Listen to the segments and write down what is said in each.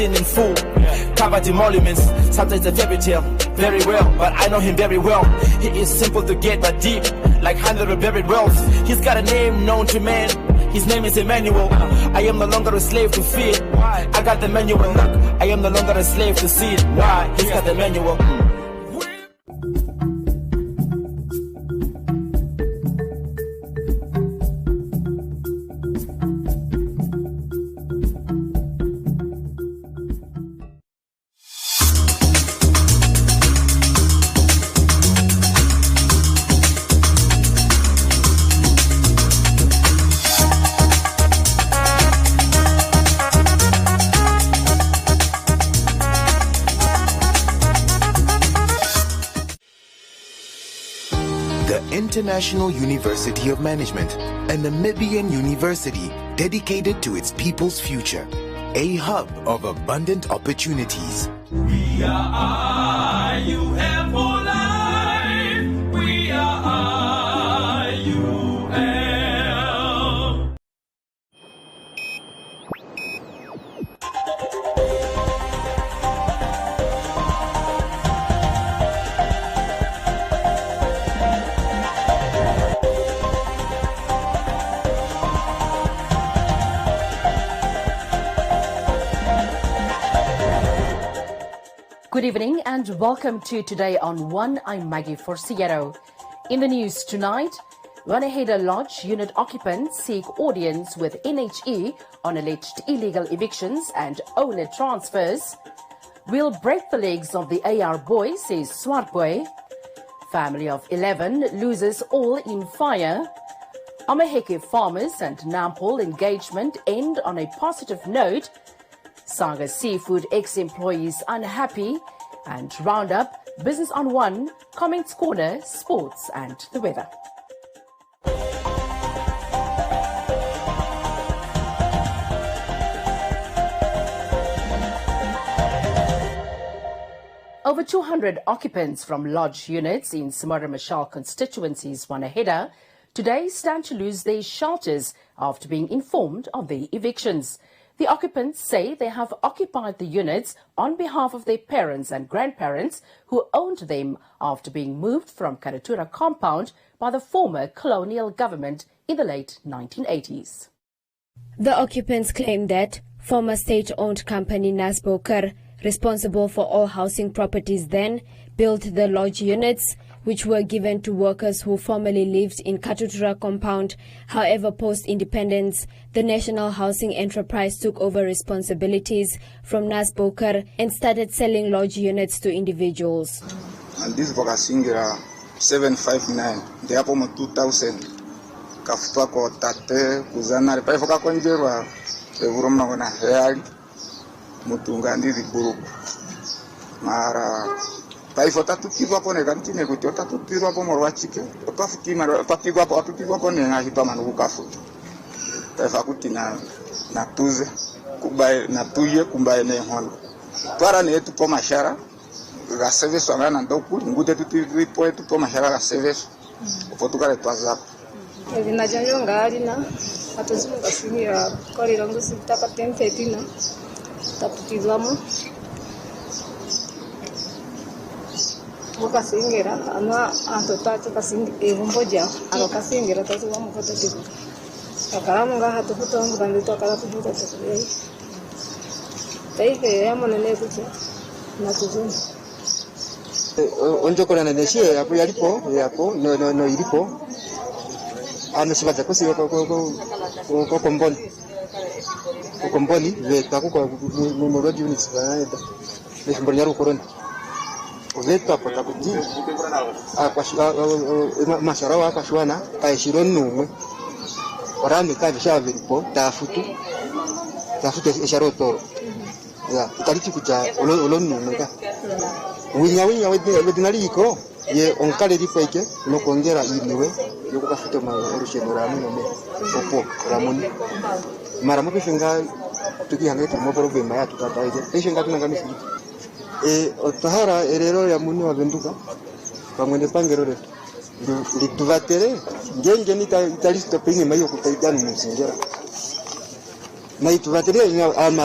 seen in full. Covered emoluments, sometimes a fairy tale. Very well, but I know him very well. He is simple to get but deep, like hundred of buried wealth. He's got a name known to man. His name is Emmanuel. I am no longer a slave to fear. I got the manual. Look, I am no longer a slave to see it. Why? He's got the manual. International University of Management, a Namibian university dedicated to its people's future, a hub of abundant opportunities. We are IUM for life. We are IUM. Good evening and welcome to Today on One. I'm Maggie Forciero. In the news tonight, Wanaheda Lodge unit occupants seek audience with NHE on alleged illegal evictions and owner transfers. We'll break the legs of the AR boy, says Swartboy. Family of 11 loses all in fire. Amaheke farmers and Nampol engagement end on a positive note. Saga Seafood ex-employees unhappy, and Roundup, Business on One, Comments Corner, Sports and the weather. Over 200 occupants from lodge units in Samora Machel constituencies, Wanaheda, today stand to lose their shelters after being informed of the evictions. The occupants say they have occupied the units on behalf of their parents and grandparents who owned them after being moved from Karatura compound by the former colonial government in the late 1980s. The occupants claim that former state-owned company Nasboker, responsible for all housing properties then, built the lodge units, which were given to workers who formerly lived in Katutura compound. However, post-independence, the National Housing Enterprise took over responsibilities from Nasboker and started selling lodge units to individuals. And this Bogasingira 759, they are from 2000. Kafupako tate kuzana repafoka konjerwa evuromna wana heag mutunga ndizi buru mara Paifo tatupigwa pone kantine kuti tatupirwa po morwachike otafukima tapigwa pone ngahitwa manuku kafuta taifa kuti na tuze kubaye na tuye kumbaye ne hono para ne tu po mashara ga service ngana ndoku ngute tupo tu po mashara ga service ofotukare twazako Evina janyo ngalina atuzimu kasimira korira ngusi taka 10:30 na taputizwamo Mukasingira ana atotatu kasingi evumboja akasingira tatu wa mukota tiku akaramu nga hatu kutongo bandito akara kubuta tukuri taife ya monene kuche na tuzuni onjo kona neshie yapo yalipo yapo no ilipo ana sibaza kosi ko komboni veta ko numero de units baada nishimbonya rukoroni Oveto apota kuti mashara wakashwana kaishiro numwe orame kavisha viripo tafutu esharotoro ya ikaliti kuja olonumwe ka winya wedinali iko ye onkale ripeke no kongera iliwe yoko kafute ma orusheno ramu no opo ramoni mara mo peshinga tukihangeta mo problema ya tukataije peshinga tunangamisi otahara erero ya muni wa benduka pamwene pangero retu lituvatere ngenge ni italista penye mayo kutaidana msingera na ituvateria ina ama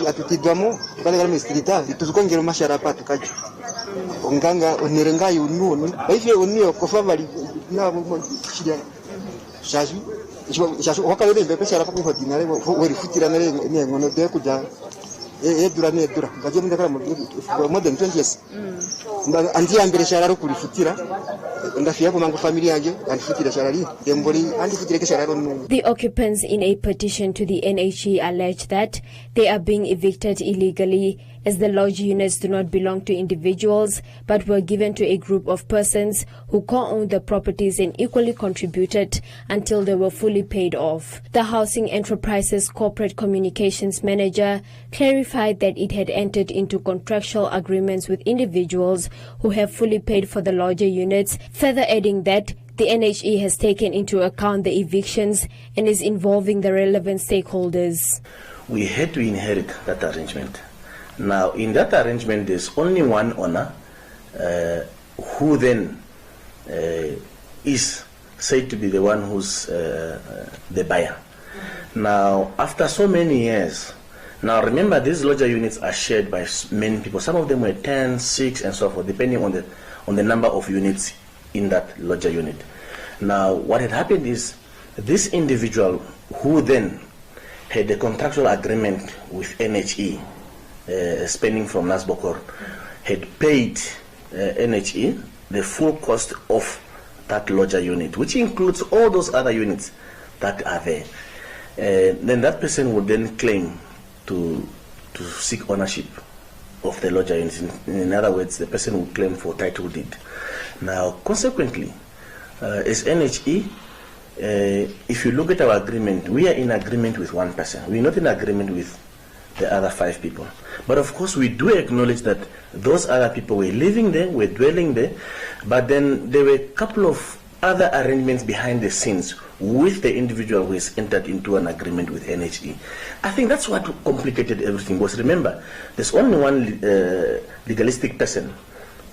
atutidwamo kale kale mistrita ituzukongera mashara patu kaji onganga onirengai ununi baife onio kofavari na shida shasu wakale mbe pesa rafa ko dinare wori futira nare ne ngono de kuja dura ngaje mndakara more than 20 years andi ambere shararo kuri futira ndafia ko mangu familia yange andi futira sharari dembori andi futira ke shararo no. The occupants in a petition to the NHE allege that they are being evicted illegally as the lodge units do not belong to individuals but were given to a group of persons who co-owned the properties and equally contributed until they were fully paid off. The Housing Enterprises Corporate Communications Manager clarified that it had entered into contractual agreements with individuals who have fully paid for the lodger units, further adding that the NHE has taken into account the evictions and is involving the relevant stakeholders. We had to inherit that arrangement. Now, in that arrangement, there's only one owner who then is said to be the one who's the buyer. Now, after so many years, now remember these lodger units are shared by many people. Some of them were 10, 6, and so forth, depending on the number of units in that lodger unit. Now, what had happened is this individual who then had a contractual agreement with NHE, spending from Nasbokor, had paid NHE the full cost of that lodger unit, which includes all those other units that are there. Then that person would then claim to seek ownership of the lodger unit. In other words, the person would claim for title deed. Now, consequently, as NHE, if you look at our agreement, we are in agreement with one person. We're not in agreement with the other 5 people. But of course, we do acknowledge that those other people were living there, were dwelling there, but then there were a couple of other arrangements behind the scenes with the individual who has entered into an agreement with NHE. I think that's what complicated everything. Was, remember, there's only one legalistic person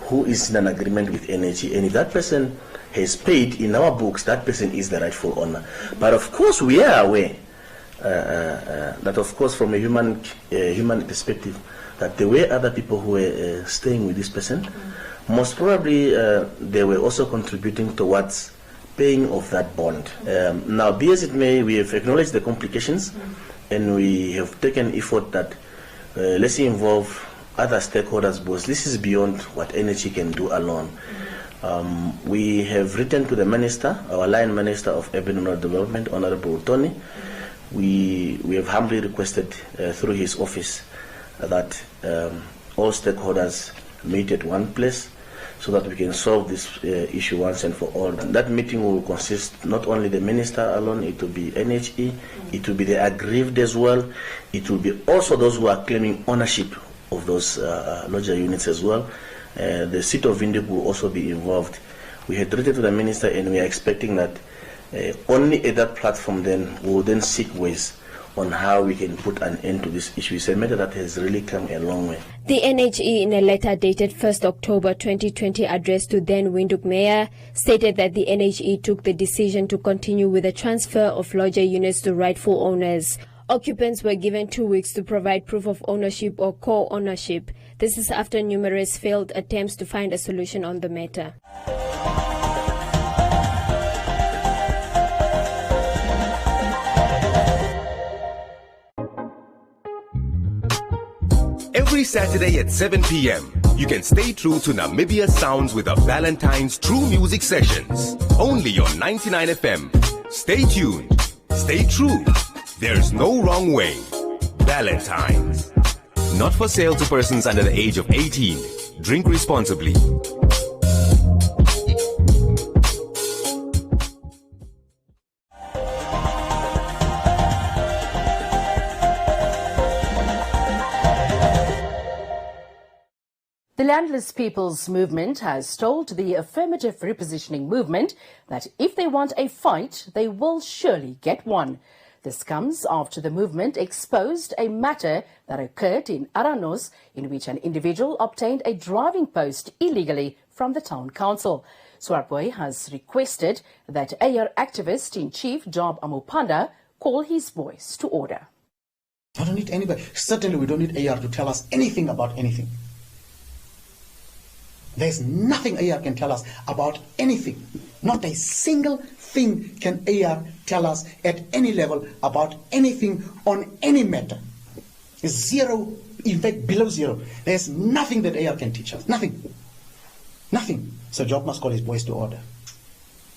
who is in an agreement with NHE, and if that person has paid in our books, that person is the rightful owner. But of course, we are aware that, of course, from a human perspective, that there were other people who were staying with this person. Most probably, they were also contributing towards paying off that bond. Now, be as it may, we have acknowledged the complications, and we have taken effort that let's involve other stakeholders, because this is beyond what NHE can do alone. We have written to the minister, our line minister of Urban and Rural Development, Honorable Tony. We have humbly requested through his office that all stakeholders meet at one place so that we can solve this issue once and for all. That meeting will consist not only the minister alone, it will be NHE, it will be the aggrieved as well, it will be also those who are claiming ownership of those lodger units as well. The seat of Windhoek will also be involved. We had written to the minister, and we are expecting that only at that platform then we will then seek ways on how we can put an end to this issue. It's a matter that has really come a long way. The NHE, in a letter dated 1st October 2020 addressed to then Windhoek Mayor, stated that the NHE took the decision to continue with the transfer of lodger units to rightful owners. Occupants were given 2 weeks to provide proof of ownership or co-ownership. This is after numerous failed attempts to find a solution on the matter. Every Saturday at 7 p.m., you can stay true to Namibia sounds with the Valentine's True Music Sessions. Only on 99 FM. Stay tuned. Stay true. There's no wrong way. Valentine's. Not for sale to persons under the age of 18. Drink responsibly. The Landless People's Movement has told the Affirmative Repositioning Movement that if they want a fight, they will surely get one. This comes after the movement exposed a matter that occurred in Aranos, in which an individual obtained a driving post illegally from the town council. Swartboy has requested that AR activist-in-chief Job Amupanda call his voice to order. I don't need anybody. Certainly we don't need AR to tell us anything about anything. There's nothing AR can tell us about anything. Not a single thing can AR tell us at any level about anything on any matter. Zero, in fact below zero. There's nothing that AR can teach us. Nothing. Nothing. So Job must call his boys to order.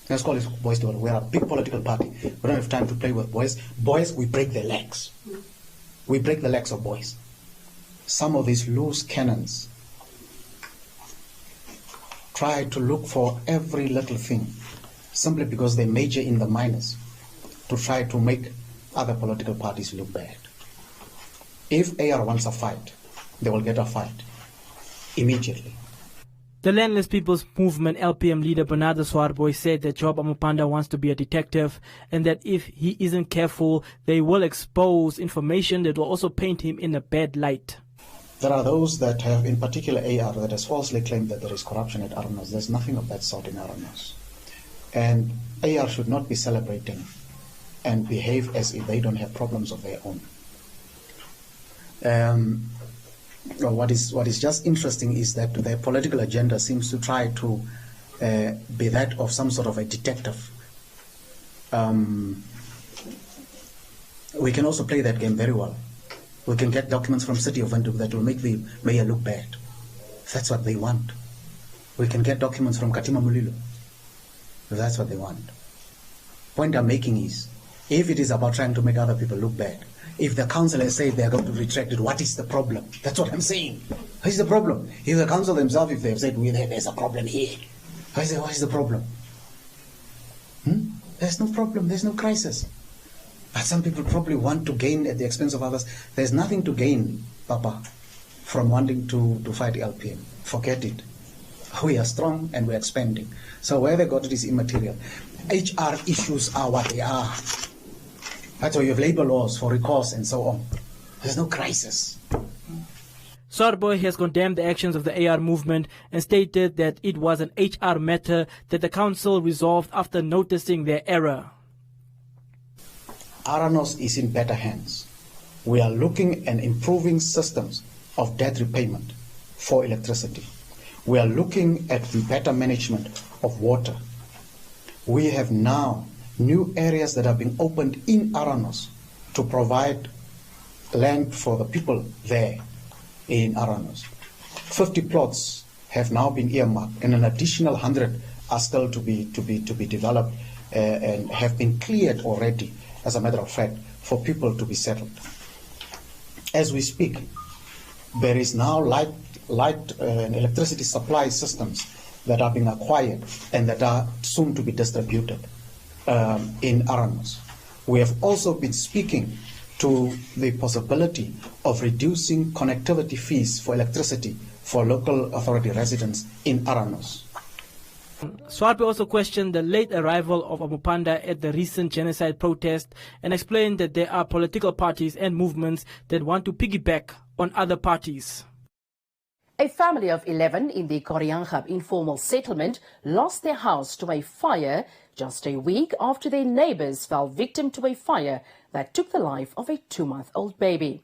Let's call his boys to order. We're a big political party. We don't have time to play with boys. Boys, we break their legs. We break the legs of boys. Some of these loose cannons try to look for every little thing simply because they major in the minors to try to make other political parties look bad. If AR wants a fight, they will get a fight immediately. The Landless People's Movement LPM leader Bernardo Swartboy said that Job Amupanda wants to be a detective and that if he isn't careful, they will expose information that will also paint him in a bad light. There are those that have, in particular AR, that has falsely claimed that there is corruption at Aranos. There's nothing of that sort in Aranos. And AR should not be celebrating and behave as if they don't have problems of their own. What is just interesting is that their political agenda seems to try to be that of some sort of a detective. We can also play that game very well. We can get documents from City of Windhoek that will make the mayor look bad. That's what they want. We can get documents from Katima Mulilo. That's what they want. Point I'm making is, if it is about trying to make other people look bad, if the council has said they are going to retract it, what is the problem? That's what I'm saying. What is the problem? If the council themselves, if they have said, there's a problem here, what is the problem? There's no problem, there's no crisis. But some people probably want to gain at the expense of others. There's nothing to gain, Papa, from wanting to fight LPM. Forget it. We are strong and we're expanding. So where they got it is immaterial. HR issues are what they are. That's why you have labor laws for recourse and so on. There's no crisis. Swartboy has condemned the actions of the AR movement and stated that it was an HR matter that the council resolved after noticing their error. Aranos is in better hands. We are looking and improving systems of debt repayment for electricity. We are looking at the better management of water. We have now new areas that are being opened in Aranos to provide land for the people there in Aranos. 50 plots have now been earmarked, and an additional 100 are still to be developed and have been cleared already, as a matter of fact, for people to be settled. As we speak, there is now light and electricity supply systems that are being acquired and that are soon to be distributed in Aranos. We have also been speaking to the possibility of reducing connectivity fees for electricity for local authority residents in Aranos. Swartboy also questioned the late arrival of Amupanda at the recent genocide protest and explained that there are political parties and movements that want to piggyback on other parties. A family of 11 in the Koryangab informal settlement lost their house to a fire just a week after their neighbors fell victim to a fire that took the life of a 2-month-old baby.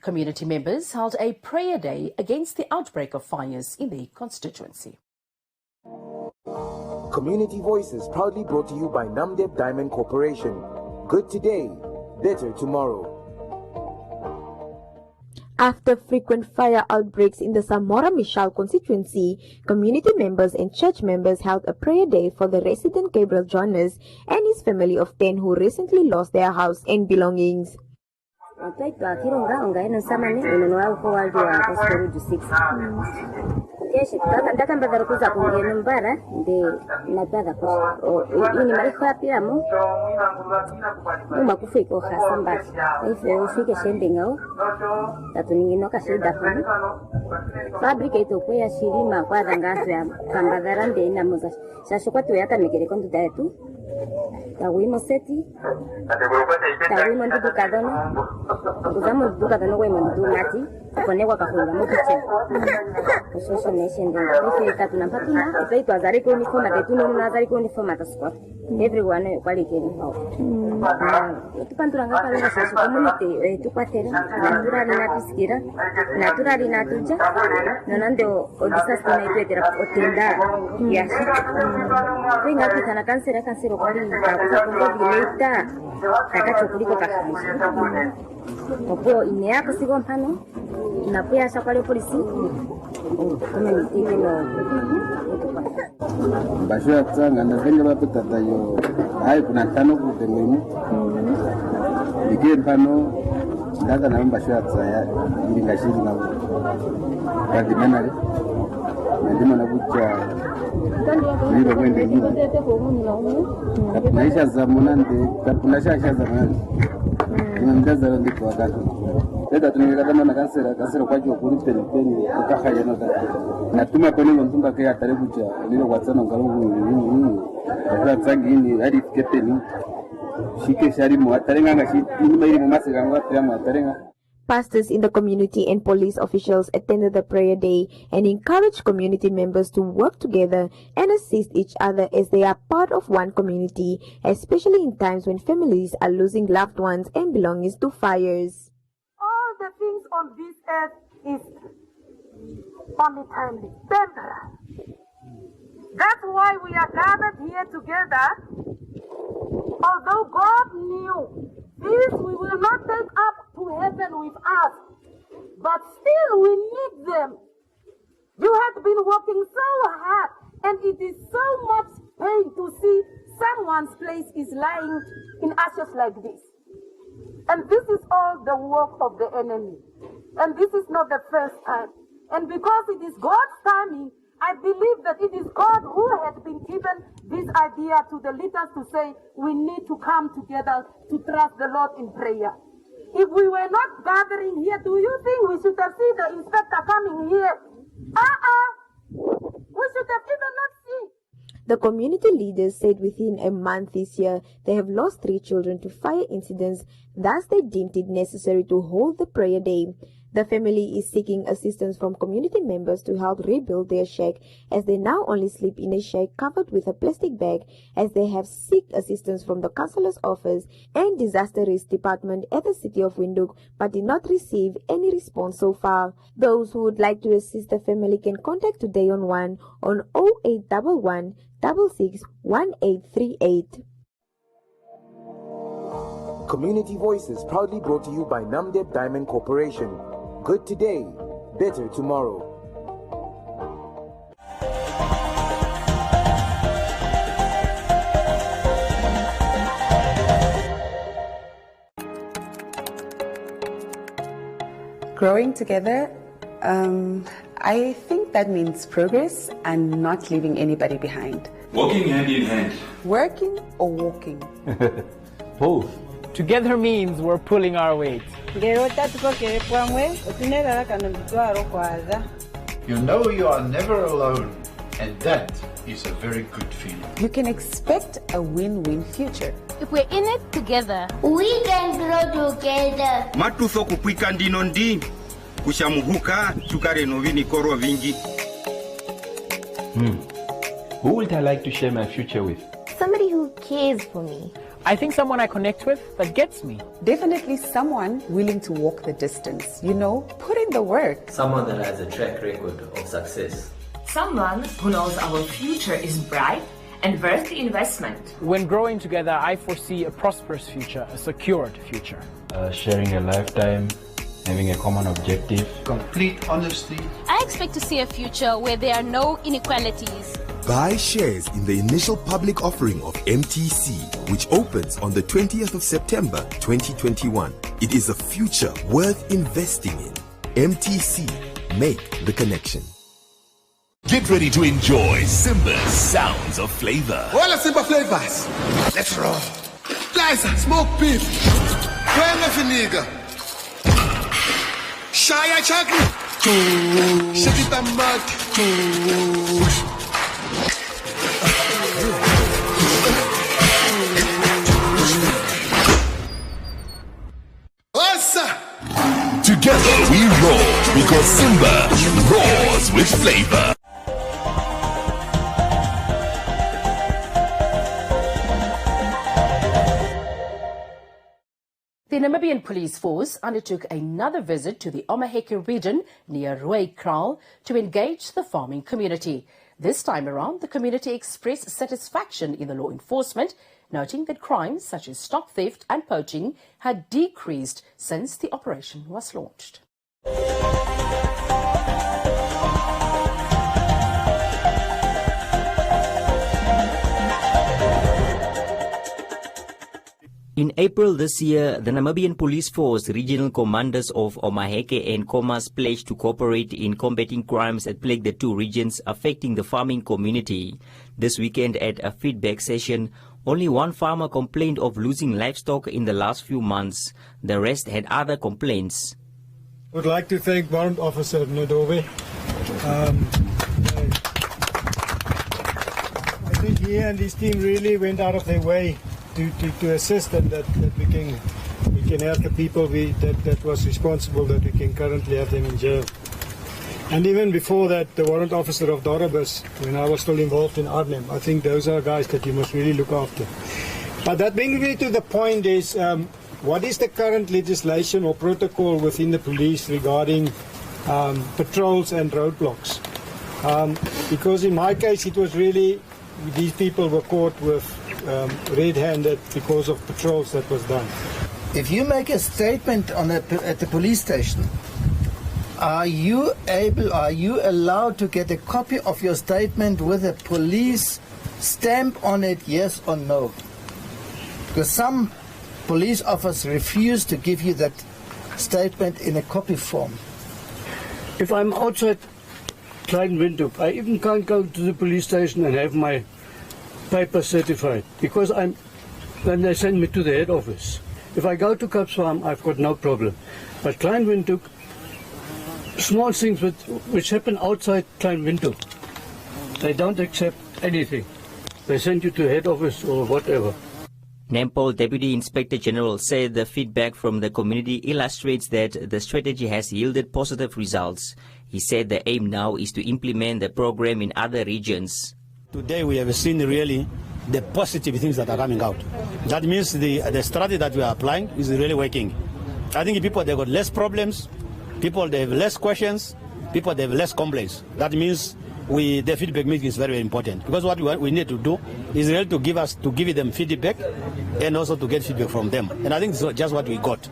Community members held a prayer day against the outbreak of fires in the constituency. Community Voices proudly brought to you by Namdeb Diamond Corporation. Good today, better tomorrow. After frequent fire outbreaks in the Samora Michal constituency, community members and church members held a prayer day for the resident Gabriel Jonas and his family of 10 who recently lost their house and belongings. ndakambadhara kuza kungena mbara ndinapyadha ini marifapiramo umakufika uhasambati ife ufike shembengao tatuninginoka shidafuni fabricate okweya shirima kwadha ngasya kambadhara ndeinamuza shashukwatu yakamekere kondudaetu tawimo seti tawimo ndudu kadono uzamo ndudu kadono kwemo ndudu mati kuponekwa kahola mu kitchen social nation then if katuna patuna if azari ko uniform de tuno na azari ko uniform ataskwa everyone kwali keni hawo tupanturanga pale na social community tukwatera naturally na tusikira naturally na tuja nonando odisasta na itwetera otenda yashi pinga kitana kansero kwali kwa bileta takachokuliko kakamisha Opo ineako sigo mpano na pia sakwale polisi basho yatsanga ndazenga bapetata yo hayi kuna tano kutemeni ike mpano ndaza na basho yatsaya ili ngashiri na kadimana ndimo na kucha ndio kwende hivi naisha zamunande kapunasha zamunande ndazara ndiko wakati leta tunaweka kama na kansera kwa hiyo kuri peni ukahaya na tuma peni ntumba ke atare kucha lilo kwatsana ngalungu kwa tsangi hadi kepeni shike shari mu atare nganga shi imeri mu masika ngwa tya mu atare. Pastors in the community and police officials attended the prayer day and encouraged community members to work together and assist each other as they are part of one community, especially in times when families are losing loved ones and belongings to fires. All the things on this earth is only timely, temporary. That's why we are gathered here together. Although God knew this, we will not take up to heaven with us, but still we need them. You have been working so hard, and it is so much pain to see someone's place is lying in ashes like this. And this is all the work of the enemy. And this is not the first time. And because it is God's timing, I believe that it is God who has been given this idea to the leaders to say we need to come together to trust the Lord in prayer. If we were not gathering here, do you think we should have seen the inspector coming here? We should have even not seen. The community leaders said within a month this year they have lost 3 children to fire incidents, thus they deemed it necessary to hold the prayer day. The family is seeking assistance from community members to help rebuild their shack, as they now only sleep in a shack covered with a plastic bag, as they have sought assistance from the councillor's office and disaster risk department at the city of Windhoek, but did not receive any response so far. Those who would like to assist the family can contact Today on 1 on 0811 66 1838. Community Voices proudly brought to you by Namdeb Diamond Corporation. Good today, better tomorrow. Growing together, I think that means progress and not leaving anybody behind. Walking hand in hand. Working or walking? Both. Together means we're pulling our weight. You know you are never alone, and that is a very good feeling. You can expect a win-win future. If we're in it together, we can grow together. Matutho kupwika ndinondi kushamuhuka chukare novini korwa vingi. Who would I like to share my future with? Somebody who cares for me. I think someone I connect with that gets me. Definitely someone willing to walk the distance. You know, put in the work. Someone that has a track record of success. Someone who knows our future is bright and worth the investment. When growing together, I foresee a prosperous future, a secured future. Sharing a lifetime, having a common objective. Complete honesty. I expect to see a future where there are no inequalities. Buy shares in the initial public offering of MTC, which opens on the 20th of September 2021. It is a future worth investing in. MTC, make the connection. Get ready to enjoy Simba's sounds of flavor. All the Simba flavors. Let's roll. Liza, smoke beef. Kwanga finiga. Shaya chakni. Shakita mat. Together we roll. because Simba roars with flavor. The Namibian police force undertook another visit to the Omaheke region near Rooikraal to engage the farming community. This time around, the community expressed satisfaction in the law enforcement, noting that crimes such as stock theft and poaching had decreased since the operation was launched. In April this year, the Namibian Police Force regional commanders of Omaheke and Khomas pledged to cooperate in combating crimes that plague the two regions affecting the farming community. This weekend at a feedback session, only one farmer complained of losing livestock in the last few months. The rest had other complaints. I would like to thank Warrant Officer Ndove. I think he and his team really went out of their way to assist them that we can help the people that was responsible, that we can currently have them in jail. And even before that, the warrant officer of Dorabus, when I was still involved in Arnhem, I think those are guys that you must really look after. But that brings me to the point is, what is the current legislation or protocol within the police regarding patrols and roadblocks? Because in my case, it was really, these people were caught with red-handed because of patrols that was done. If you make a statement at the police station, are you allowed to get a copy of your statement with a police stamp on it, yes or no? Because some police officers refuse to give you that statement in a copy form. If I'm outside Klein Windhoek, I even can't go to the police station and have my paper certified, because then they send me to the head office. If I go to Kaps Farm, I've got no problem. But Klein Windhoek, small things which happen outside Klein Windhoek, they don't accept anything. They send you to head office or whatever. Nempol Deputy Inspector General said the feedback from the community illustrates that the strategy has yielded positive results. He said the aim now is to implement the program in other regions. Today we have seen really the positive things that are coming out. That means the strategy that we are applying is really working. I think people, they got less problems, people, they have less questions, people, they have less complaints. That means the feedback meeting is very, very important, because what we need to do is really to give them feedback and also to get feedback from them. And I think it's just what we got.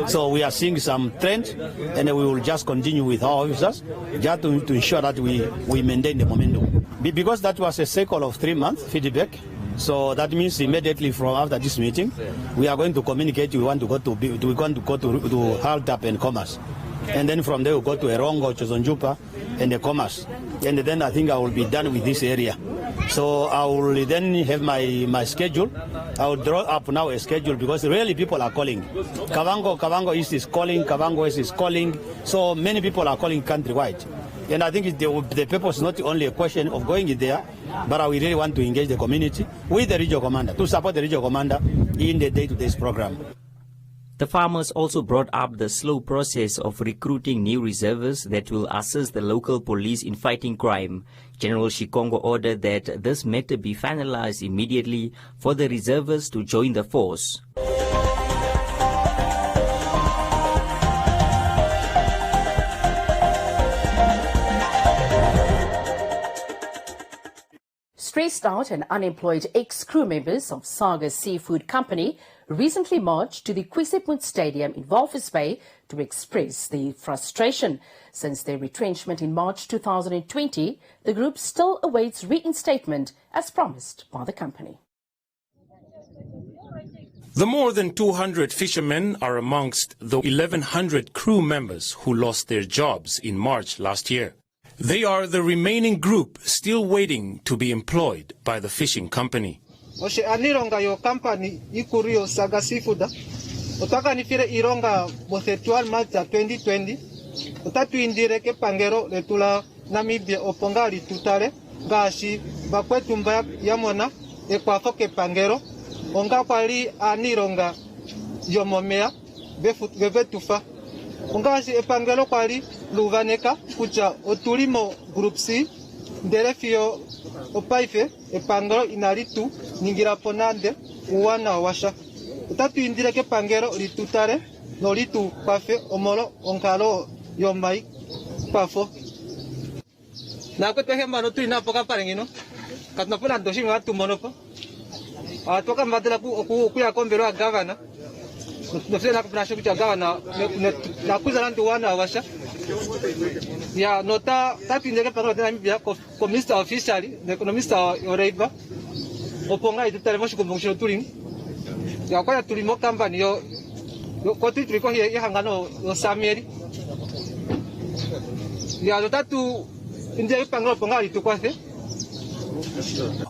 So we are seeing some trend, and we will just continue with our officers just to ensure that we maintain the momentum. Because that was a cycle of 3 months feedback, so that means immediately from after this meeting, we are going to communicate. We want to go to Haldap and Khomas, and then from there we go to Erongo, Chozonjupa, and the Khomas, and then I think I will be done with this area. So I will then have my schedule. I will draw up now a schedule, because really people are calling. Kavango East is calling, Kavango West is calling, so many people are calling countrywide. And I think the purpose is not only a question of going there, but we really want to engage the community with the regional commander, to support the regional commander in the day-to-day program. The farmers also brought up the slow process of recruiting new reservists that will assist the local police in fighting crime. General Shikongo ordered that this matter be finalized immediately for the reservists to join the force. Stressed out and unemployed ex-crew members of Saga Seafood Company recently marched to the Kwisipmut Stadium in Walvis Bay to express their frustration. Since their retrenchment in March 2020, the group still awaits reinstatement as promised by the company. The more than 200 fishermen are amongst the 1,100 crew members who lost their jobs in March last year. They are the remaining group still waiting to be employed by the fishing company. Oshe anironga yo company ikurio Saga Seafood. Utaka nifire ironga bose 12 March 2020. Utatu indire ke pangero letula Namibia opongali tutale gashi bakwetu mbaya yamona ekwafo ke pangero onga kwali anironga yomomea bevetufa. Onga si epangelo kwali luvaneka kucha otulimo group C nderefio opaife epangero inaritu ningira ponande uwana washa utatu indireke pangero litutare no litu pafe omolo onkalo yomai pafo na ko tehemba no tuina poka parengino katna pula doshi ngatu monopo toka mbadala ku ya kombero a governor no fena kupna shu kucha governor na kuzala ndu wana washa ya nota tapindeke pangero tena mbia ko minister officially the economist oreba oponga itutare mo shikumbusho tuling ya kwa tulimo company yo ko tuliko ya hangano yo sameri ya tatu indie pangero ponga itukwase.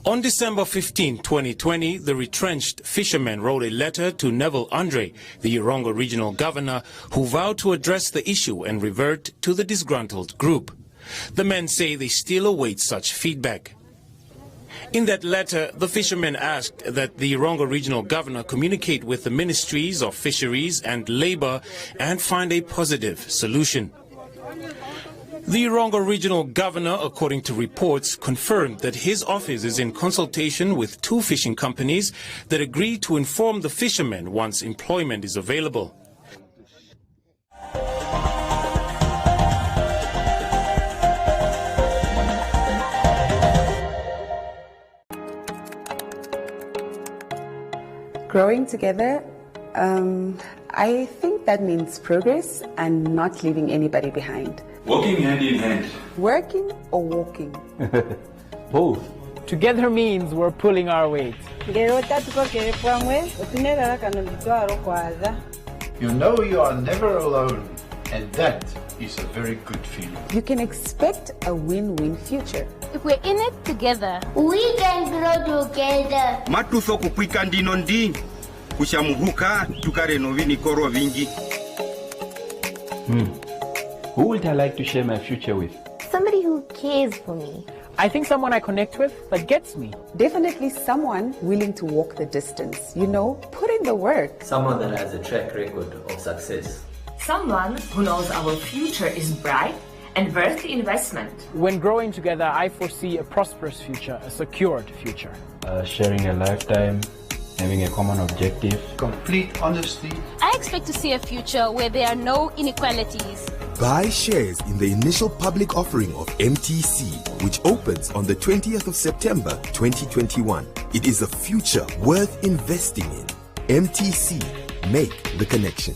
On December 15, 2020, the retrenched fishermen wrote a letter to Neville Andre, the Irongo regional governor, who vowed to address the issue and revert to the disgruntled group. The men say they still await such feedback. In that letter, the fishermen asked that the Irongo regional governor communicate with the ministries of fisheries and labor and find a positive solution. The Irongo regional governor, according to reports, confirmed that his office is in consultation with 2 fishing companies that agree to inform the fishermen once employment is available. Growing together, I think that means progress and not leaving anybody behind. Working hand in hand. Working or walking? Both. Together means we're pulling our weight. You know you are never alone, and that is a very good feeling. You can expect a win-win future. If we're in it together, we can grow together. Matufo kukwika ndinondi kushamuhuka tukare novini koro vingi. Who would I like to share my future with? Somebody who cares for me. I think someone I connect with that gets me. Definitely someone willing to walk the distance. You know, put in the work. Someone that has a track record of success. Someone who knows our future is bright and worth the investment. When growing together, I foresee a prosperous future, a secured future. Sharing a lifetime, having a common objective. Complete honesty. I expect to see a future where there are no inequalities. Buy shares in the initial public offering of MTC, which opens on the 20th of September 2021. It is a future worth investing in. MTC, make the connection.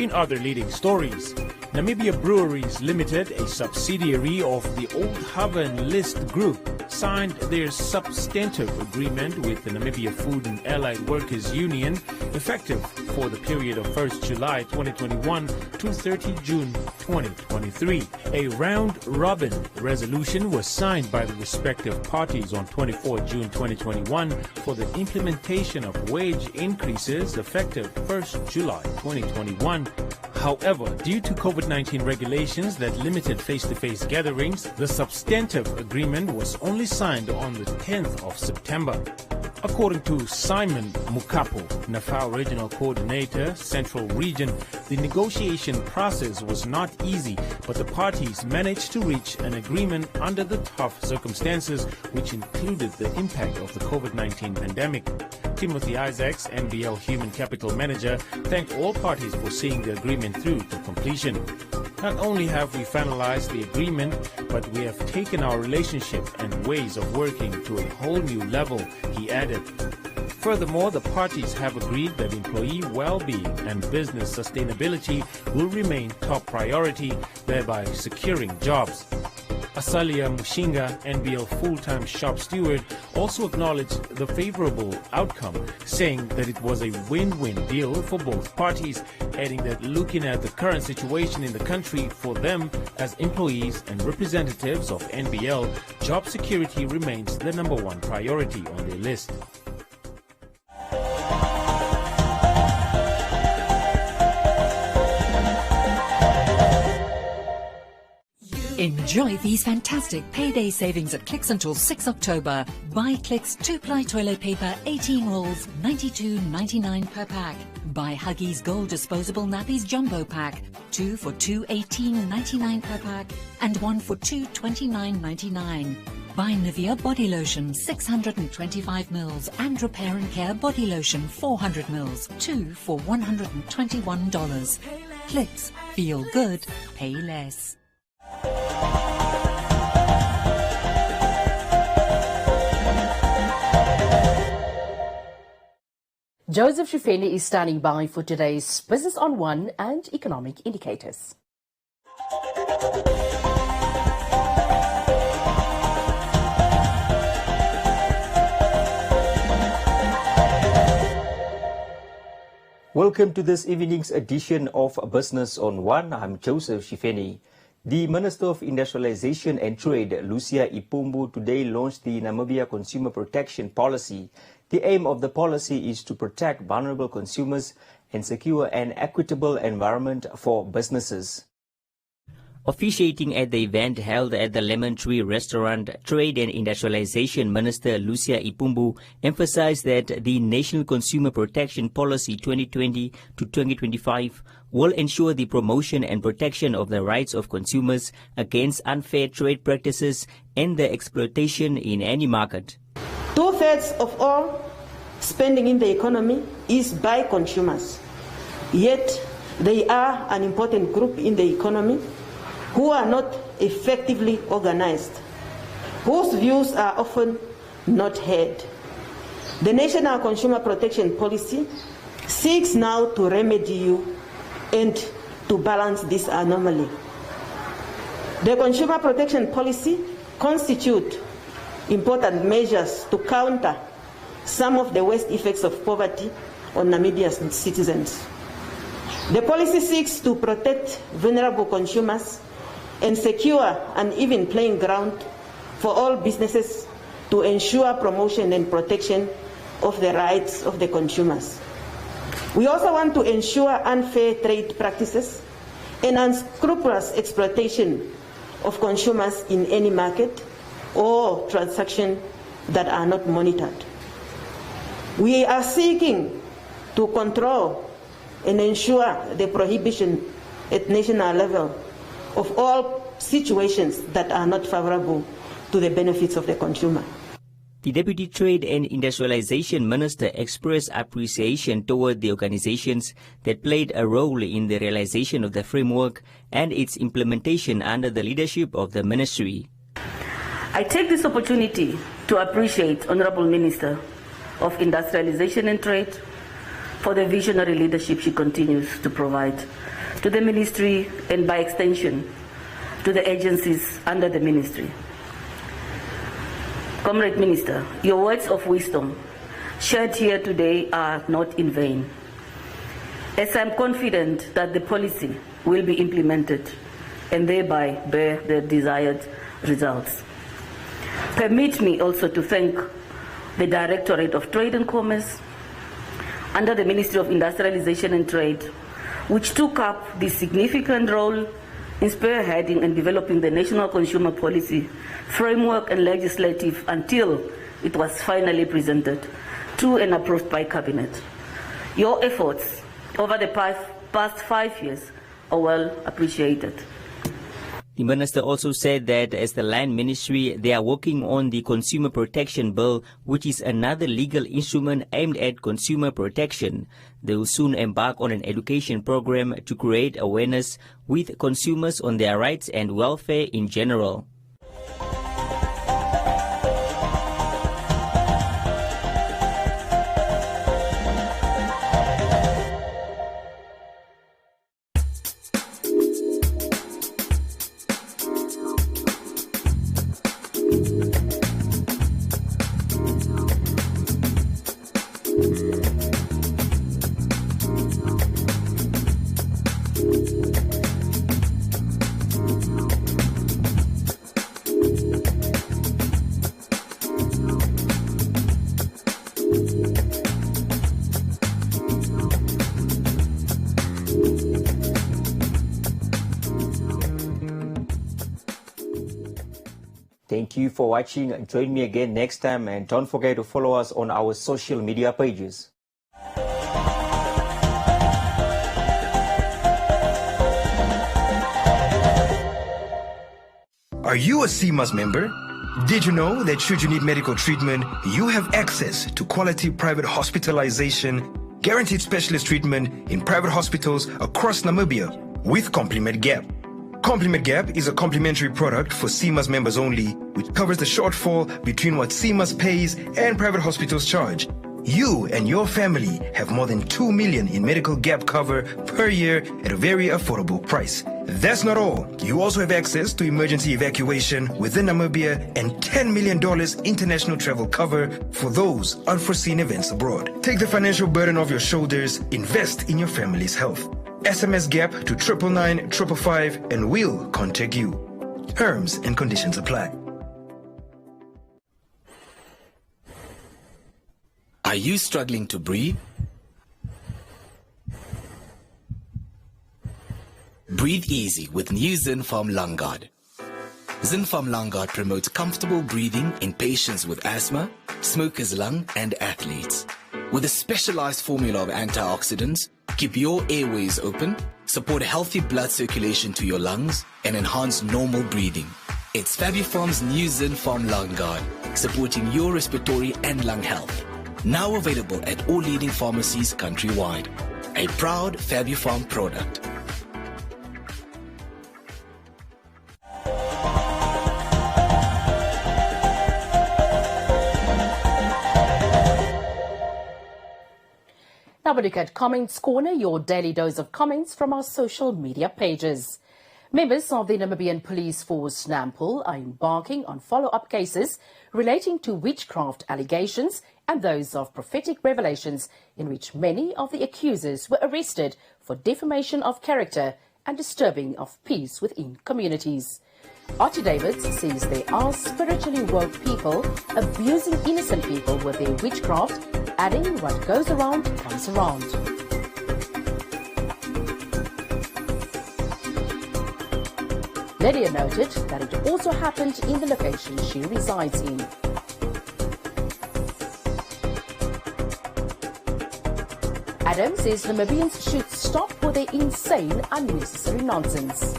In other leading stories, Namibia Breweries Limited, a subsidiary of the Old Haven List Group, signed their substantive agreement with the Namibia Food and Allied Workers Union, effective for the period of 1st July 2021 to 30 June 2023. A round-robin resolution was signed by the respective parties on 24 June 2021 for the implementation of wage increases effective 1st July 2021. However, due to COVID-19 regulations that limited face-to-face gatherings, the substantive agreement was only signed on the 10th of September. According to Simon Mukapo, NAFAO Regional Coordinator, Central Region, the negotiation process was not easy, but the parties managed to reach an agreement under the tough circumstances, which included the impact of the COVID-19 pandemic. Timothy Isaacs, NBL Human Capital Manager, thanked all parties for seeing the agreement through to completion. Not only have we finalized the agreement, but we have taken our relationship and ways of working to a whole new level, he added. Furthermore, the parties have agreed that employee well-being and business sustainability will remain top priority, thereby securing jobs. Asalia Mushinga, NBL full-time shop steward, also acknowledged the favorable outcome, saying that it was a win-win deal for both parties, adding that looking at the current situation in the country for them as employees and representatives of NBL, job security remains the #1 priority on their list. Enjoy these fantastic payday savings at Clicks until 6 October. Buy Clicks 2-ply toilet paper 18 rolls, $92.99 per pack. Buy Huggies Gold Disposable Nappies Jumbo Pack, 2 for $2, $18.99 per pack, and 1 for $2, $29.99. Buy Nivea Body Lotion 625 mils and Repair and Care Body Lotion 400 mils, 2 for $121. Clicks. Feel good. Pay less. Joseph Shifeni is standing by for today's Business on One and Economic Indicators. Welcome to this evening's edition of Business on One. I'm Joseph Shifeni. The Minister of Industrialization and Trade, Lucia Ipumbu, today launched the Namibia Consumer Protection Policy. The aim of the policy is to protect vulnerable consumers and secure an equitable environment for businesses. Officiating at the event held at the Lemon Tree Restaurant, Trade and Industrialization Minister Lucia Ipumbu emphasized that the National Consumer Protection Policy 2020 to 2025 will ensure the promotion and protection of the rights of consumers against unfair trade practices and the exploitation in any market. 2/3 of all spending in the economy is by consumers. Yet, they are an important group in the economy who are not effectively organized, whose views are often not heard. The National Consumer Protection Policy seeks now to remedy you and to balance this anomaly. The Consumer Protection Policy constitutes important measures to counter some of the worst effects of poverty on Namibia's citizens. The policy seeks to protect vulnerable consumers and secure an even playing ground for all businesses to ensure promotion and protection of the rights of the consumers. We also want to ensure unfair trade practices and unscrupulous exploitation of consumers in any market or transaction that are not monitored. We are seeking to control and ensure the prohibition at national level of all situations that are not favorable to the benefits of the consumer. The Deputy Trade and Industrialization Minister expressed appreciation toward the organizations that played a role in the realization of the framework and its implementation under the leadership of the ministry. I take this opportunity to appreciate Honorable Minister of Industrialization and Trade for the visionary leadership she continues to provide to the ministry and by extension to the agencies under the ministry. Comrade Minister, your words of wisdom shared here today are not in vain, as I'm confident that the policy will be implemented and thereby bear the desired results. Permit me also to thank the Directorate of Trade and Commerce under the Ministry of Industrialization and Trade, which took up the significant role in spearheading and developing the National Consumer Policy framework and legislative until it was finally presented to and approved by Cabinet. Your efforts over the past 5 years are well appreciated. The minister also said that as the Land Ministry, they are working on the Consumer Protection Bill, which is another legal instrument aimed at consumer protection. They will soon embark on an education program to create awareness with consumers on their rights and welfare in general. Thank you for watching. Join me again next time, and don't forget to follow us on our social media pages. Are you a CMAS member? Did you know that should you need medical treatment, you have access to quality private hospitalization, guaranteed specialist treatment in private hospitals across Namibia with Compliment Gap. Compliment Gap is a complimentary product for CMAS members only, which covers the shortfall between what CMAS pays and private hospitals charge. You and your family have more than 2 million in medical gap cover per year at a very affordable price. That's not all. You also have access to emergency evacuation within Namibia and $10 million international travel cover for those unforeseen events abroad. Take the financial burden off your shoulders. Invest in your family's health. SMS GAP to 999 555 and we'll contact you. Terms and conditions apply. Are you struggling to breathe? Breathe easy with new Zinfarm Lung Guard. Zinfarm Lung Guard promotes comfortable breathing in patients with asthma, smoker's lung, and athletes. With a specialized formula of antioxidants, keep your airways open, support healthy blood circulation to your lungs, and enhance normal breathing. It's Fabufarm's new Zinfarm Lung Guard, supporting your respiratory and lung health. Now available at all leading pharmacies countrywide. A proud Fabufarm product. Now we look at Comments Corner, your daily dose of comments from our social media pages. Members of the Namibian Police Force NAMPOL are embarking on follow-up cases relating to witchcraft allegations and those of prophetic revelations in which many of the accusers were arrested for defamation of character and disturbing of peace within communities. Archie Davids says there are spiritually woke people abusing innocent people with their witchcraft, adding what goes around comes around. Lydia noted that it also happened in the location she resides in. Adam says Namibians should stop with their insane, unnecessary nonsense.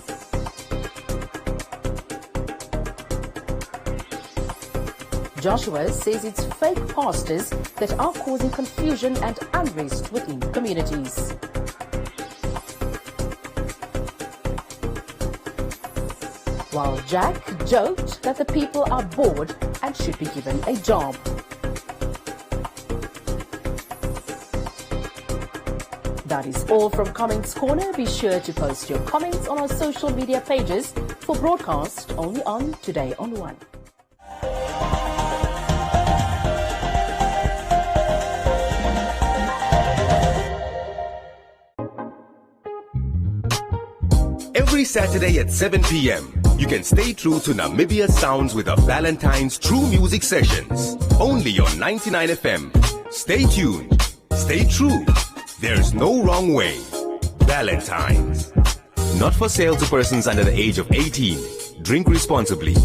Joshua says it's fake pastors that are causing confusion and unrest within communities. While Jack joked that the people are bored and should be given a job. That is all from Comments Corner. Be sure to post your comments on our social media pages for broadcast only on Today on One. Every Saturday at 7 p.m., you can stay true to Namibia sounds with the Valentine's True Music Sessions. Only on 99 FM. Stay tuned. Stay true. There's no wrong way. Valentine's. Not for sale to persons under the age of 18. Drink responsibly.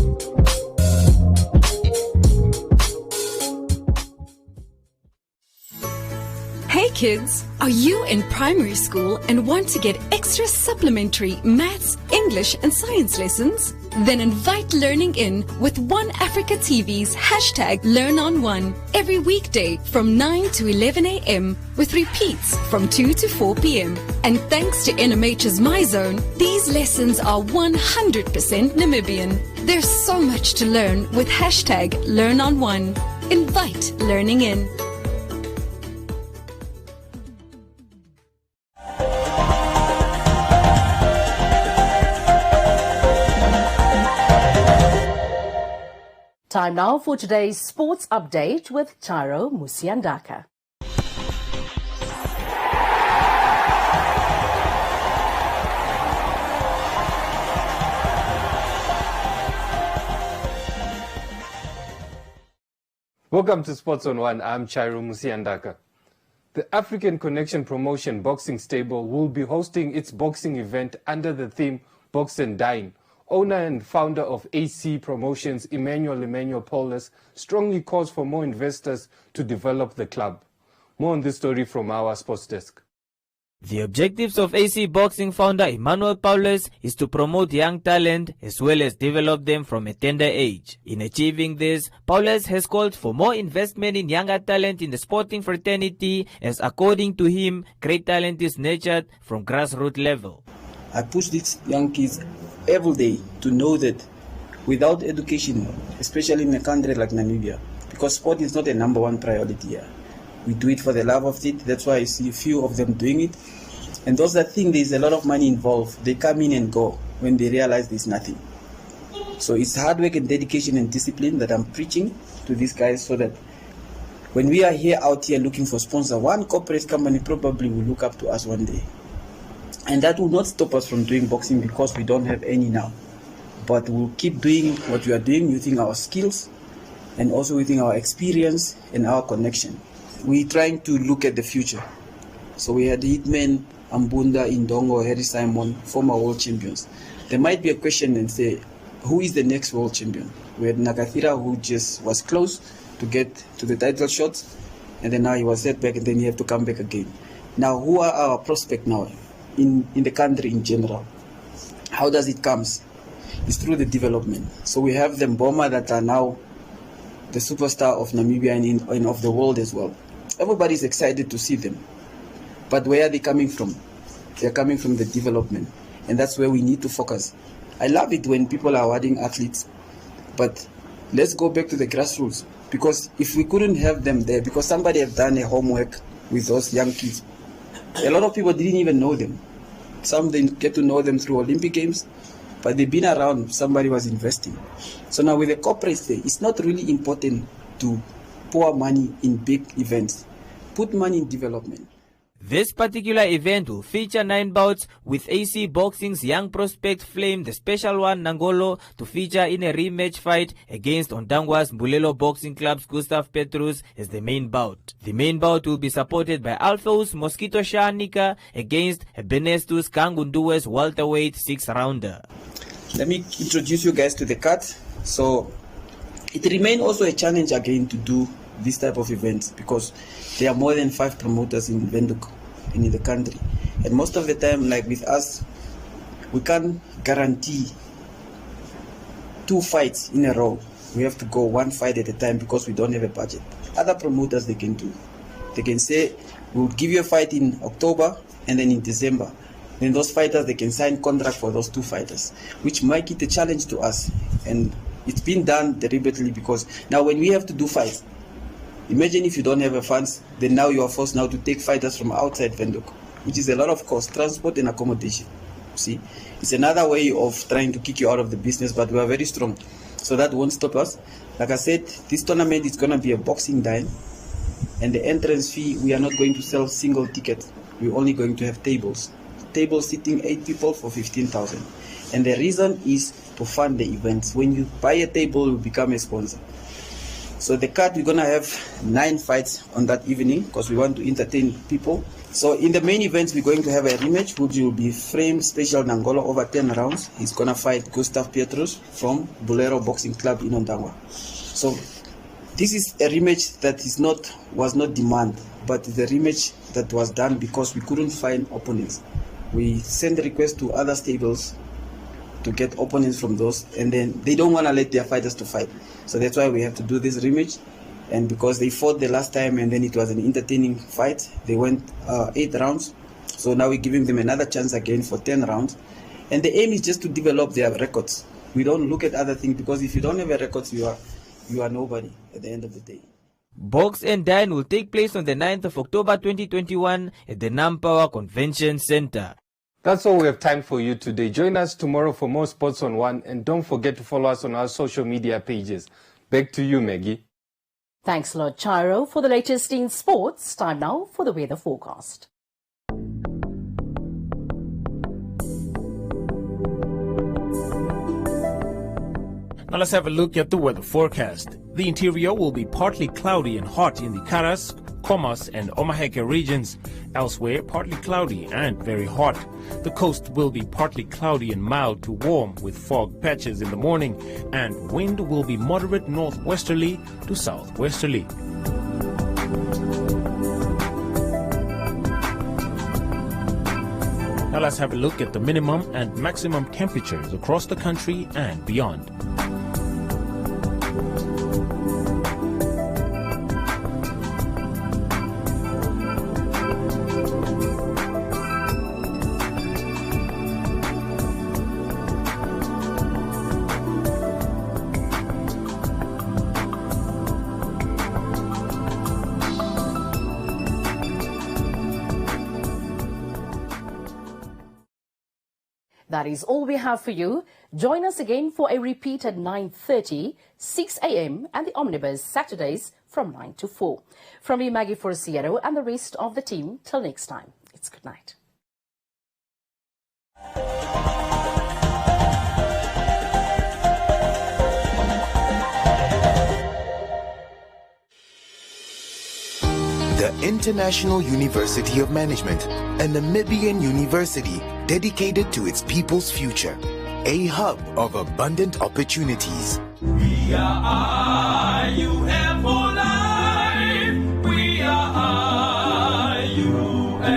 Hey kids, are you in primary school and want to get extra supplementary maths, English and science lessons? Then invite Learning In with One Africa TV's #LearnOnOne every weekday from 9 to 11 a.m. with repeats from 2 to 4 p.m. And thanks to NMH's MyZone, these lessons are 100% Namibian. There's so much to learn with #LearnOnOne. Invite Learning In. Time now for today's sports update with Chairo Musiandaka. Welcome to Sports on One. I'm Chairo Musiandaka. The African Connection Promotion Boxing Stable will be hosting its boxing event under the theme Box and Dine owner and founder of AC Promotions, Emmanuel Paulus, strongly calls for more investors to develop the club. More on this story from our sports desk. The objectives of AC Boxing founder Emmanuel Paulus is to promote young talent as well as develop them from a tender age. In achieving this, Paulus has called for more investment in younger talent in the sporting fraternity, as according to him, great talent is nurtured from grassroots level. I push these young kids every day to know that without education, especially in a country like Namibia, because sport is not a number one priority here. We do it for the love of it. That's why I see a few of them doing it. And those that think there's a lot of money involved, they come in and go when they realize there's nothing. So it's hard work and dedication and discipline that I'm preaching to these guys, so that when we are out here looking for sponsor, one corporate company probably will look up to us one day. And that will not stop us from doing boxing because we don't have any now. But we'll keep doing what we are doing using our skills and also using our experience and our connection. We're trying to look at the future. So we had Hitman, Ambunda, Indongo, Harry Simon, former world champions. There might be a question and say, who is the next world champion? We had Nakathira, who just was close to get to the title shots, and then now he was set back, and then he have to come back again. Now, who are our prospects now in the country in general? How does it come? It's through the development. So we have them Boma that are now the superstar of Namibia and of the world as well. Everybody's excited to see them. But where are they coming from? They're coming from the development. And that's where we need to focus. I love it when people are awarding athletes. But let's go back to the grassroots. Because if we couldn't have them there, because somebody have done a homework with those young kids, a lot of people didn't even know them. Some didn't get to know them through Olympic Games, but they've been around, somebody was investing. So now with the corporates there, it's not really important to pour money in big events. Put money in development. This particular event will feature 9 bouts, with AC Boxing's young prospect Flame, the special one Nangolo, to feature in a rematch fight against Ondangwa's Mbulelo Boxing Club's Gustav Petrus as the main bout. The main bout will be supported by Alpha's Mosquito Shanika against Benestu's Kangunduwe's welterweight 6-rounder. Let me introduce you guys to the card. So it remains also a challenge again to do this type of events, because there are more than 5 promoters in Windhoek and in the country. And most of the time, like with us, we can't guarantee 2 fights in a row. We have to go 1 fight at a time because we don't have a budget. Other promoters, they can do. They can say, we'll give you a fight in October and then in December. Then those fighters, they can sign contract for those 2 fighters, which might it a challenge to us. And it's been done deliberately, because now when we have to do fights, imagine if you don't have a funds, then now you are forced now to take fighters from outside Windhoek, which is a lot of cost, transport and accommodation. See, it's another way of trying to kick you out of the business, but we are very strong. So that won't stop us. Like I said, this tournament is going to be a boxing dine, and the entrance fee, we are not going to sell single tickets. We're only going to have tables. Tables sitting 8 people for 15,000. And the reason is to fund the events. When you buy a table, you become a sponsor. So the card, we're going to have 9 fights on that evening because we want to entertain people. So in the main events, we're going to have a rematch, which will be Frame Special Nangolo over 10 rounds. He's going to fight Gustav Petrus from Bulletin Boxing Club in Ondangwa. So this is a rematch that was not demanded, but the rematch that was done because we couldn't find opponents. We sent requests to other stables to get opponents from those, and then they don't want to let their fighters to fight. So that's why we have to do this rematch. And because they fought the last time and then it was an entertaining fight, they went 8 rounds. So now we're giving them another chance again for 10 rounds. And the aim is just to develop their records. We don't look at other things, because if you don't have a record, you are nobody at the end of the day. Box and Dine will take place on the 9th of October 2021 at the Nampower Convention Center. That's all we have time for you today. Join us tomorrow for more Sports on One, and don't forget to follow us on our social media pages. Back to you, Maggie. Thanks a lot, Chiro. For the latest in sports, time now for the weather forecast. Now let's have a look at the weather forecast. The interior will be partly cloudy and hot in the Karas, Khomas and Omaheke regions. Elsewhere, partly cloudy and very hot. The coast will be partly cloudy and mild to warm with fog patches in the morning, and wind will be moderate northwesterly to southwesterly. Now let's have a look at the minimum and maximum temperatures across the country and beyond. That is all we have for you. Join us again for a repeat at 9:30, 6 a.m. and the Omnibus Saturdays from 9 to 4. From me, Maggie Forciero, and the rest of the team, till next time, it's good night. The International University of Management, a Namibian university dedicated to its people's future, a hub of abundant opportunities. We are IUM for life. We are IUM.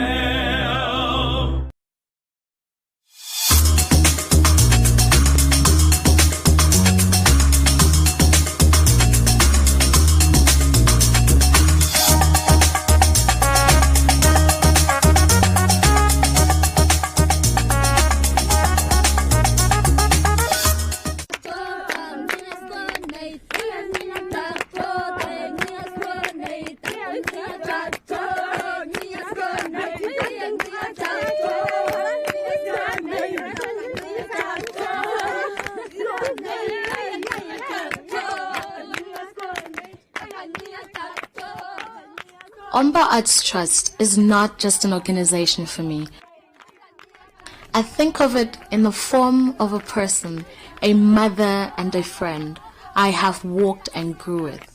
Omba Arts Trust is not just an organization for me. I think of it in the form of a person, a mother and a friend I have walked and grew with.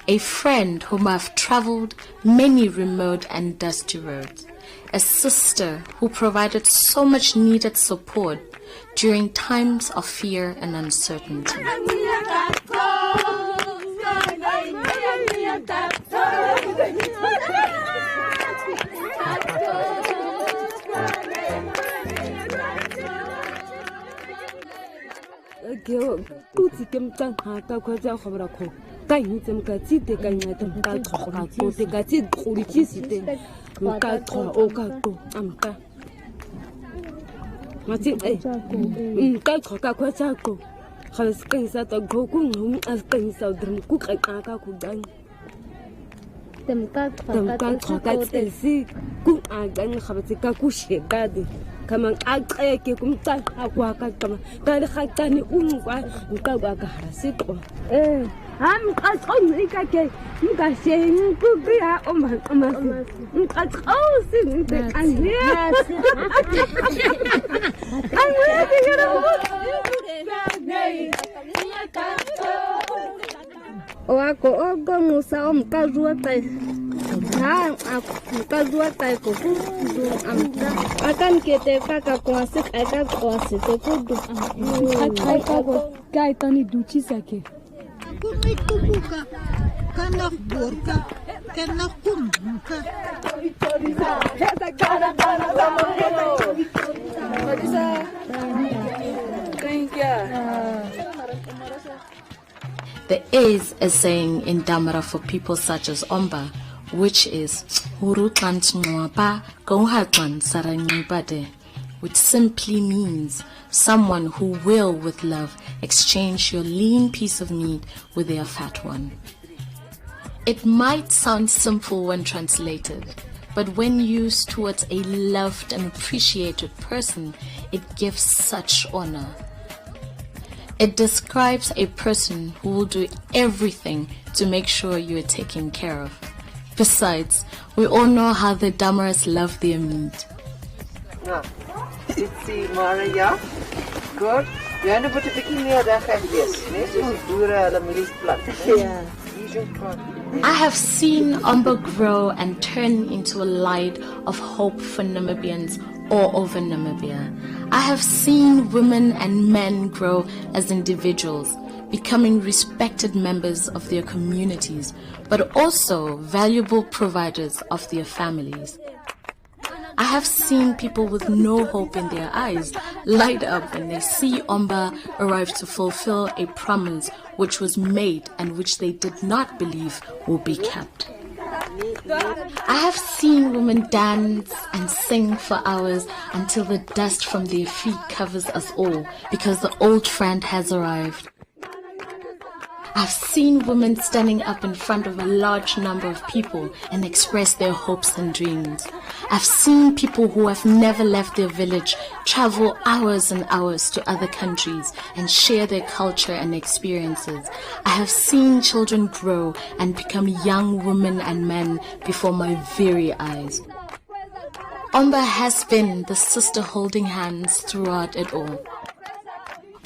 A friend whom I've traveled many remote and dusty roads. A sister who provided so much needed support during times of fear and uncertainty. There is a saying in Damara for people such as Omba, which is which simply means someone who will, with love, exchange your lean piece of meat with their fat one. It might sound simple when translated, but when used towards a loved and appreciated person, it gives such honor. It describes a person who will do everything to make sure you are taken care of. Besides, we all know how the Damaras love their meat. Maria, good. Ja, nou moet 'n bietjie meer reg wees, né? Soos die boere hulle mielies plant. Ja. I have seen Umber grow and turn into a light of hope for Namibians all over Namibia. I have seen women and men grow as individuals, becoming respected members of their communities, but also valuable providers of their families. I have seen people with no hope in their eyes light up when they see Umber arrive to fulfill a promise which was made and which they did not believe will be kept. I have seen women dance and sing for hours until the dust from their feet covers us all because the old friend has arrived. I've seen women standing up in front of a large number of people and express their hopes and dreams. I've seen people who have never left their village travel hours and hours to other countries and share their culture and experiences. I have seen children grow and become young women and men before my very eyes. Umber has been the sister holding hands throughout it all.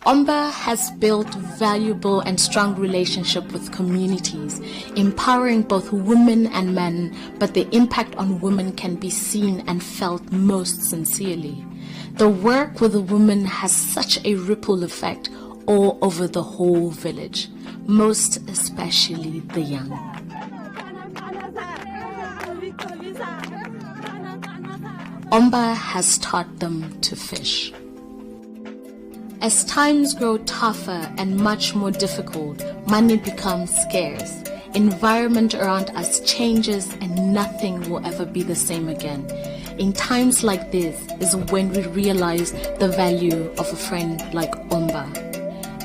Umber has built valuable and strong relationship with communities, empowering both women and men, but the impact on women can be seen and felt most sincerely. The work with the women has such a ripple effect all over the whole village, most especially the young. Umber has taught them to fish. As times grow tougher and much more difficult, money becomes scarce. Environment around us changes and nothing will ever be the same again. In times like this is when we realize the value of a friend like Umber.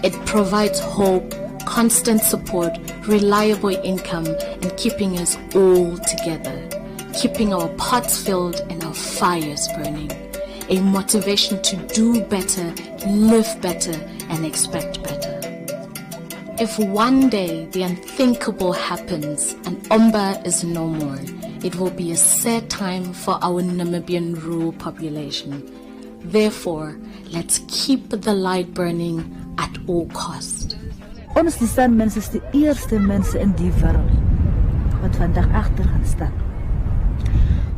It provides hope, constant support, reliable income, and keeping us all together, keeping our pots filled and our fires burning. A motivation to do better, live better, and expect better. If one day the unthinkable happens and Umber is no more, it will be a sad time for our Namibian rural population. Therefore, let's keep the light burning at all cost. Ons die Sanmense is die eerste mense in die wêreld wat vandag agter gaan staan.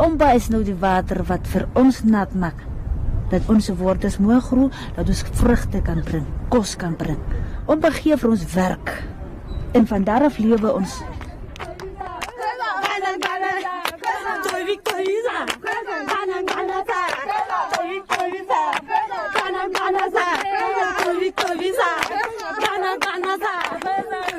Umber is nou die water wat vir ons nat maak. Dat onze wortels mooi groeien, dat ons vruchten kan brengen, kos kan brengen. Umber gee vir ons werk. En van daaraf lewe ons.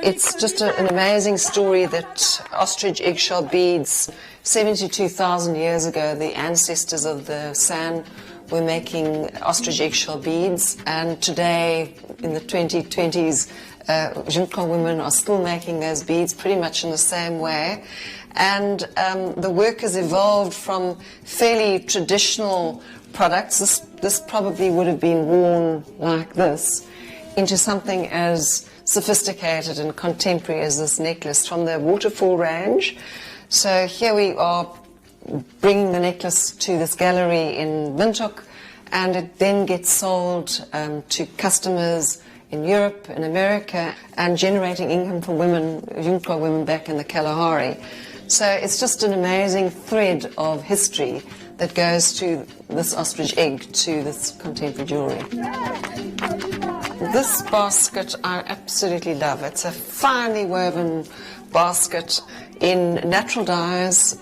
It's just an amazing story that ostrich eggshell beads, 72,000 years ago, the ancestors of the San were making ostrich eggshell beads, and today in the 2020s Junko women are still making those beads pretty much in the same way, and the work has evolved from fairly traditional products. This probably would have been worn like this into something as sophisticated and contemporary as this necklace from the waterfall range. So here we are bringing the necklace to this gallery in Windhoek, and it then gets sold to customers in Europe and America, and generating income for women, Junko women back in the Kalahari. So it's just an amazing thread of history that goes to this ostrich egg, to this contemporary jewellery. This basket I absolutely love. It's a finely woven basket in natural dyes.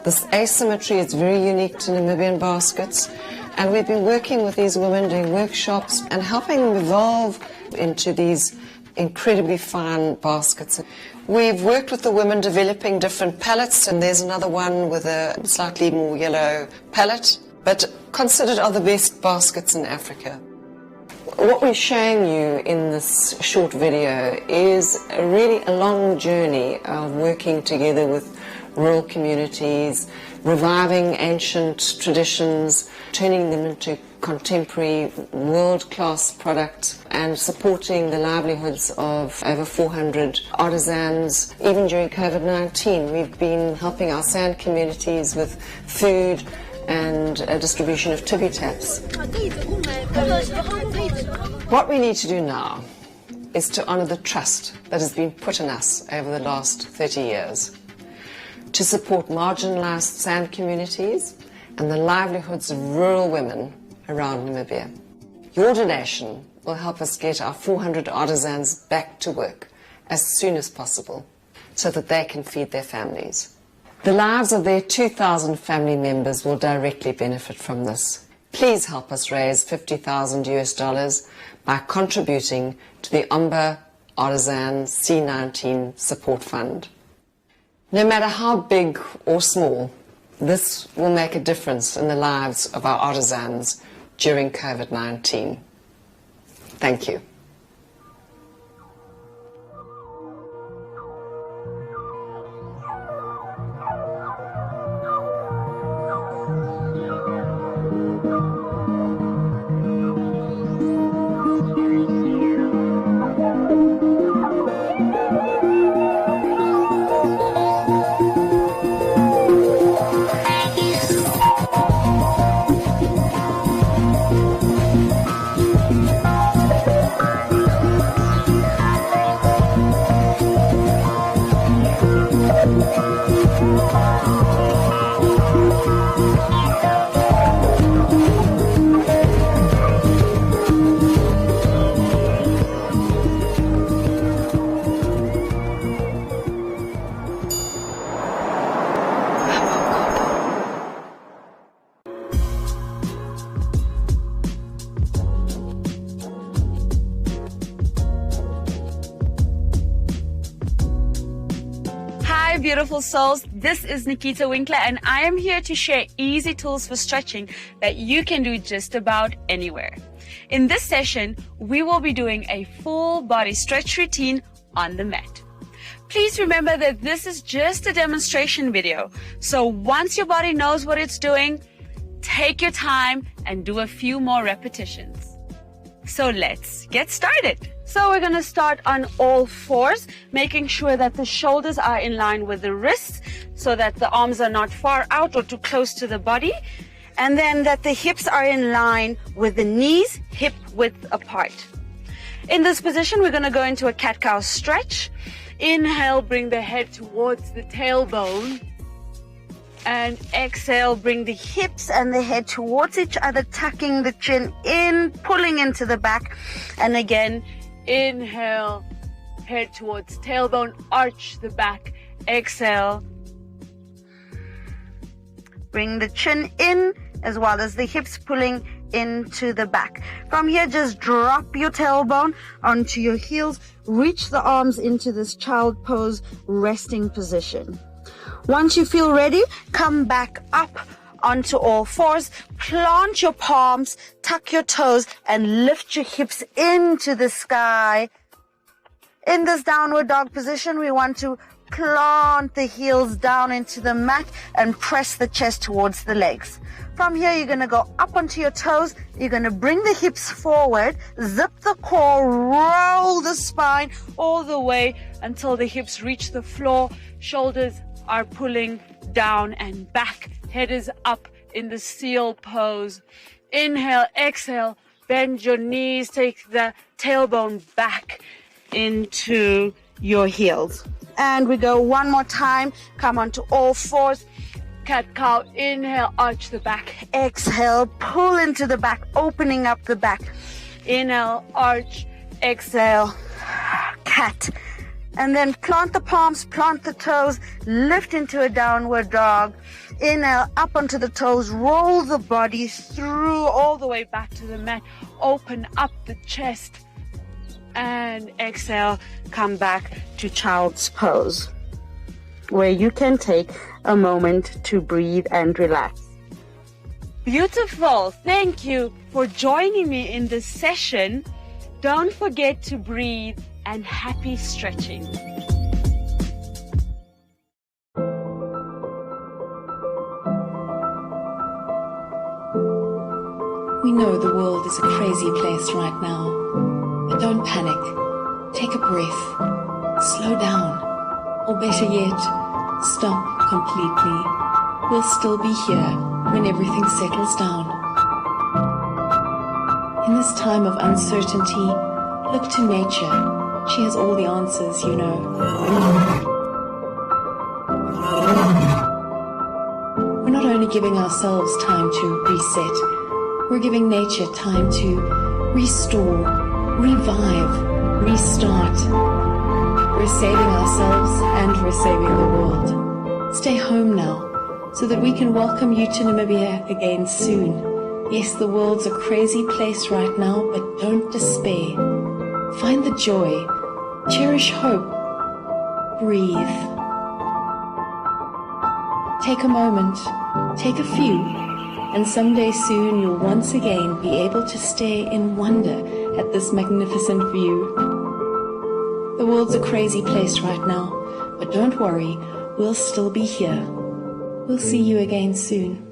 This asymmetry is very unique to Namibian baskets, and we've been working with these women, doing workshops and helping them evolve into these incredibly fine baskets. We've worked with the women developing different palettes, and there's another one with a slightly more yellow palette, but considered are the best baskets in Africa. What we're showing you in this short video is really a long journey of working together with rural communities, reviving ancient traditions, turning them into contemporary world-class products, and supporting the livelihoods of over 400 artisans. Even during COVID-19, we've been helping our sand communities with food, and a distribution of tibby taps. What we need to do now is to honour the trust that has been put in us over the last 30 years, to support marginalised sand communities and the livelihoods of rural women around Namibia. Your donation will help us get our 400 artisans back to work as soon as possible so that they can feed their families. The lives of their 2,000 family members will directly benefit from this. Please help us raise $50,000 by contributing to the Omba Artisan C19 Support Fund. No matter how big or small, this will make a difference in the lives of our artisans during COVID-19. Thank you. Beautiful souls, this is Nikita Winkler and I am here to share easy tools for stretching that you can do just about anywhere. In this session, we will be doing a full body stretch routine on the mat. Please remember that this is just a demonstration video, so once your body knows what it's doing, take your time and do a few more repetitions. So let's get started. So we're going to start on all fours, making sure that the shoulders are in line with the wrists so that the arms are not far out or too close to the body, and then that the hips are in line with the knees, hip width apart. In this position, we're going to go into a cat-cow stretch. Inhale, bring the head towards the tailbone. And exhale, bring the hips and the head towards each other, tucking the chin in, pulling into the back. And again, inhale, head towards tailbone, arch the back. Exhale, bring the chin in as well as the hips pulling into the back. From here, just drop your tailbone onto your heels, reach the arms into this child pose resting position. Once you feel ready, come back up onto all fours, plant your palms, tuck your toes, and lift your hips into the sky. In this downward dog position, we want to plant the heels down into the mat and press the chest towards the legs. From here, you're going to go up onto your toes. You're going to bring the hips forward, zip the core, roll the spine all the way until the hips reach the floor. Shoulders are pulling down and back. Head is up in the seal pose. Inhale, exhale, bend your knees, take the tailbone back into your heels. And we go one more time. Come onto all fours. Cat-cow, inhale, arch the back. Exhale, pull into the back, opening up the back. Inhale, arch, exhale, cat. And then plant the palms, plant the toes, lift into a downward dog. Inhale, up onto the toes, roll the body through all the way back to the mat. Open up the chest. And exhale, come back to child's pose, where you can take a moment to breathe and relax. Beautiful. Thank you for joining me in this session. Don't forget to breathe and happy stretching. We know the world is a crazy place right now, but don't panic. Take a breath, slow down, or better yet, stop completely. We'll still be here, when everything settles down. In this time of uncertainty, look to nature. She has all the answers, you know. We're not only giving ourselves time to reset, we're giving nature time to restore, revive, restart. We're saving ourselves and we're saving the world. Stay home now, so that we can welcome you to Namibia again soon. Yes, the world's a crazy place right now, but don't despair. Find the joy, cherish hope, breathe. Take a moment, take a few, and someday soon you'll once again be able to stare in wonder at this magnificent view. The world's a crazy place right now, but don't worry, we'll still be here. We'll see you again soon.